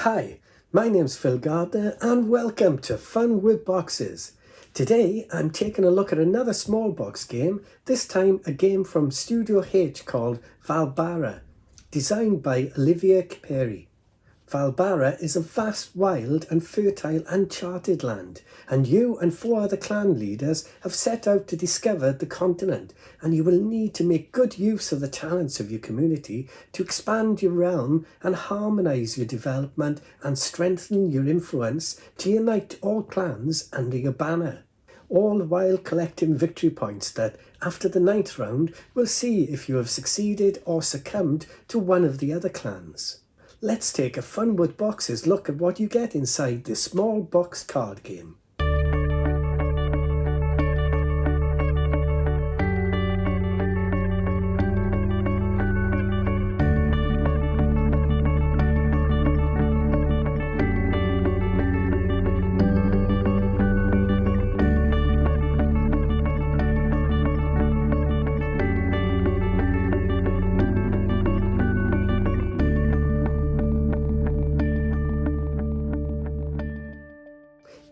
Hi, my name's Phil Gardner and welcome to Fun with Boxes. Today I'm taking a look at another small box game, this time a game from Studio H called Vaalbara, designed by Olivier Cipiere. Vallbara is a vast, wild and fertile uncharted land, and you and 4 other clan leaders have set out to discover the continent, and you will need to make good use of the talents of your community to expand your realm and harmonise your development and strengthen your influence to unite all clans under your banner. All while collecting victory points that, after the 9th round, will see if you have succeeded or succumbed to one of the other clans. Let's take a Fun with Boxes look at what you get inside this small box card game.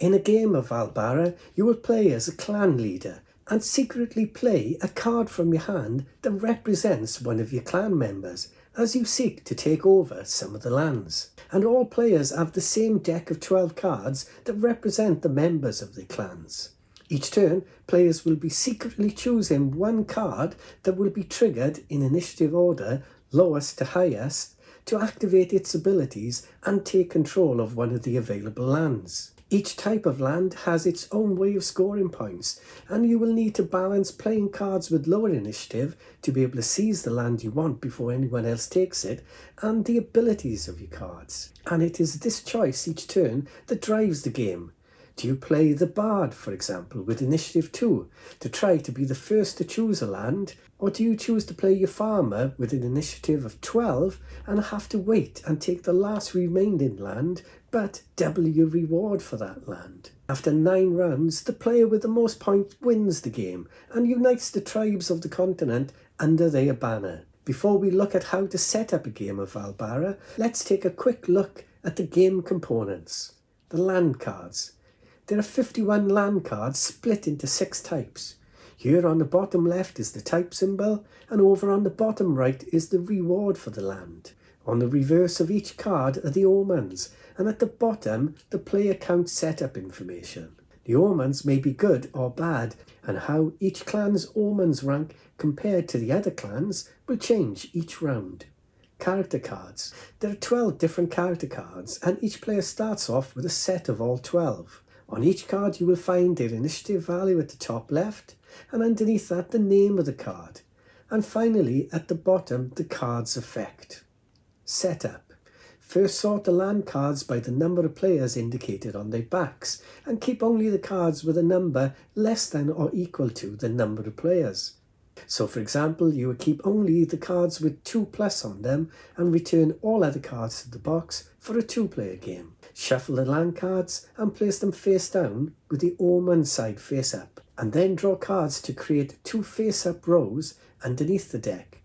In a game of Vaalbara, you will play as a clan leader and secretly play a card from your hand that represents one of your clan members as you seek to take over some of the lands. And all players have the same deck of 12 cards that represent the members of their clans. Each turn, players will be secretly choosing one card that will be triggered in initiative order, lowest to highest, to activate its abilities and take control of one of the available lands. Each type of land has its own way of scoring points, and you will need to balance playing cards with lower initiative to be able to seize the land you want before anyone else takes it, and the abilities of your cards. And it is this choice each turn that drives the game. Do you play the Bard, for example, with initiative 2 to try to be the first to choose a land, or do you choose to play your farmer with an initiative of 12 and have to wait and take the last remaining land but double your reward for that land? After 9 rounds, the player with the most points wins the game and unites the tribes of the continent under their banner. Before we look at how to set up a game of Vaalbara, let's take a quick look at the game components. The land cards. There are 51 land cards split into 6 types. Here on the bottom left is the type symbol, and over on the bottom right is the reward for the land. On the reverse of each card are the omens, and at the bottom the player count setup information. The omens may be good or bad, and how each clan's omens rank compared to the other clans will change each round. Character cards. There are 12 different character cards, and each player starts off with a set of all 12. On each card you will find their initiative value at the top left, and underneath that the name of the card. And finally at the bottom the card's effect. Setup. First sort the land cards by the number of players indicated on their backs, and keep only the cards with a number less than or equal to the number of players. So for example, you would keep only the cards with 2+ on them and return all other cards to the box for a 2-player game. Shuffle the land cards and place them face down with the omen side face up, and then draw cards to create 2 face up rows underneath the deck,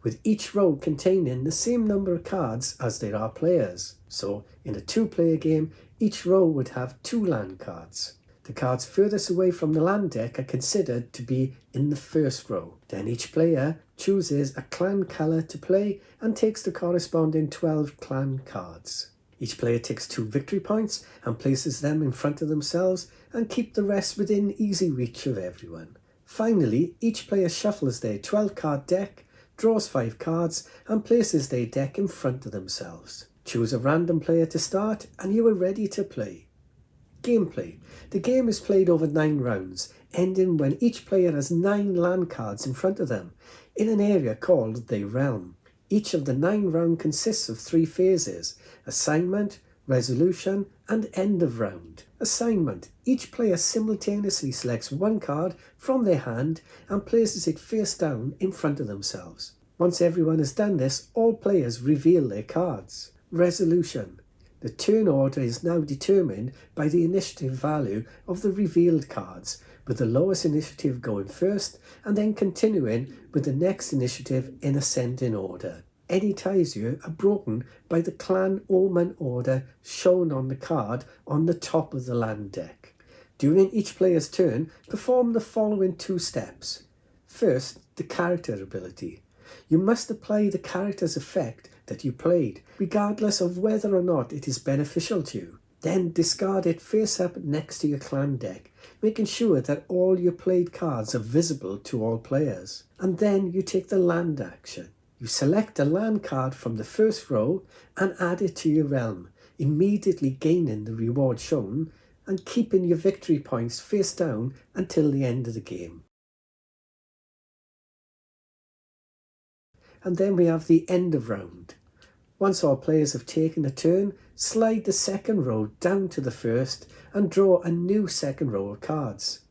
with each row containing the same number of cards as there are players. So in a 2-player game, each row would have 2 land cards. The cards furthest away from the land deck are considered to be in the first row. Then each player chooses a clan colour to play and takes the corresponding 12 clan cards. Each player takes 2 victory points and places them in front of themselves and keep the rest within easy reach of everyone. Finally, each player shuffles their 12-card deck, draws 5 cards and places their deck in front of themselves. Choose a random player to start and you are ready to play. Gameplay. The game is played over 9 rounds, ending when each player has 9 land cards in front of them, in an area called their realm. Each of the 9 rounds consists of 3 phases: assignment, resolution, and end of round. Assignment. Each player simultaneously selects 1 card from their hand and places it face down in front of themselves. Once everyone has done this, all players reveal their cards. Resolution. The turn order is now determined by the initiative value of the revealed cards, with the lowest initiative going first and then continuing with the next initiative in ascending order. any ties here are broken by the clan omen order shown on the card on the top of the land deck. During each player's turn, perform the following 2 steps. First, the character ability. You must apply the character's effect that you played, regardless of whether or not it is beneficial to you. Then discard it face up next to your clan deck, making sure that all your played cards are visible to all players. And then you take the land action. You select a land card from the first row and add it to your realm, immediately gaining the reward shown and keeping your victory points face down until the end of the game. And then we have the end of round. Once all players have taken a turn, slide the second row down to the first and draw a new second row of cards.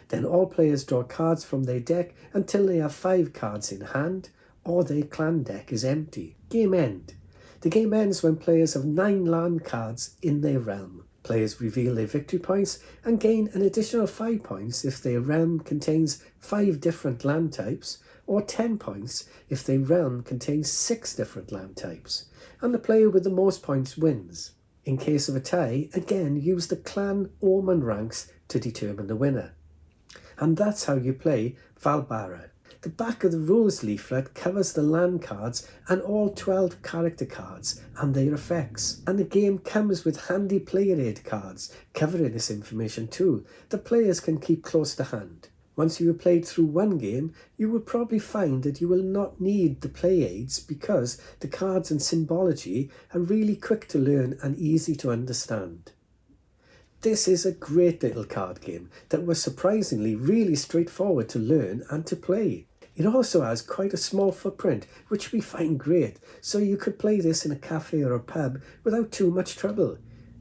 Then all players draw cards from their deck until they have 5 cards in hand or their clan deck is empty. Game end. The game ends when players have 9 land cards in their realm. Players reveal their victory points and gain an additional 5 points if their realm contains 5 different land types, or 10 points if their realm contains 6 different land types, and the player with the most points wins. In case of a tie, again use the clan omen ranks to determine the winner. And that's how you play Vallbara. The back of the rules leaflet covers the land cards and all 12 character cards and their effects. And the game comes with handy player aid cards covering this information too, that players can keep close to hand. Once you have played through one game, you will probably find that you will not need the play aids because the cards and symbology are really quick to learn and easy to understand. This is a great little card game that was surprisingly really straightforward to learn and to play. It also has quite a small footprint, which we find great, so you could play this in a cafe or a pub without too much trouble.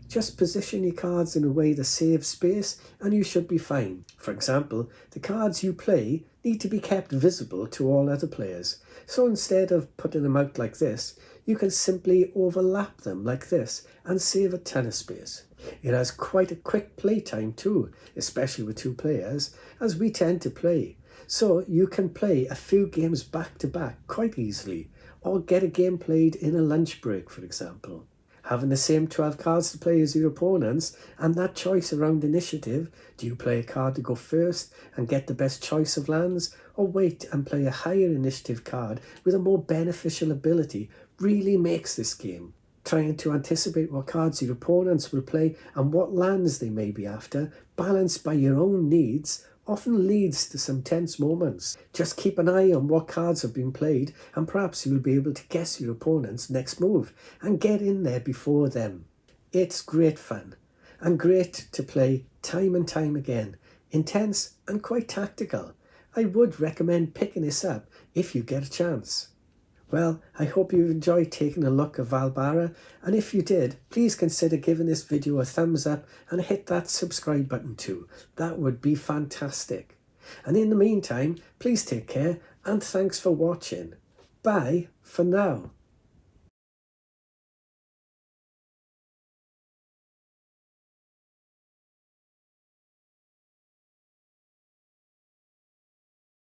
Just position your cards in a way that saves space and you should be fine. For example, the cards you play need to be kept visible to all other players. So instead of putting them out like this, you can simply overlap them like this and save a ton of space. It has quite a quick play time too, especially with 2 players, as we tend to play. So you can play a few games back to back quite easily, or get a game played in a lunch break, for example. Having the same 12 cards to play as your opponents, and that choice around initiative, do you play a card to go first and get the best choice of lands, or wait and play a higher initiative card with a more beneficial ability, really makes this game. Trying to anticipate what cards your opponents will play and what lands they may be after, balanced by your own needs, often leads to some tense moments. Just keep an eye on what cards have been played and perhaps you'll be able to guess your opponent's next move and get in there before them. It's great fun and great to play time and time again. Intense and quite tactical. I would recommend picking this up if you get a chance. Well, I hope you enjoyed taking a look at Vaalbara, and if you did, please consider giving this video a thumbs up and hit that subscribe button too. That would be fantastic. And in the meantime, please take care and thanks for watching. Bye for now.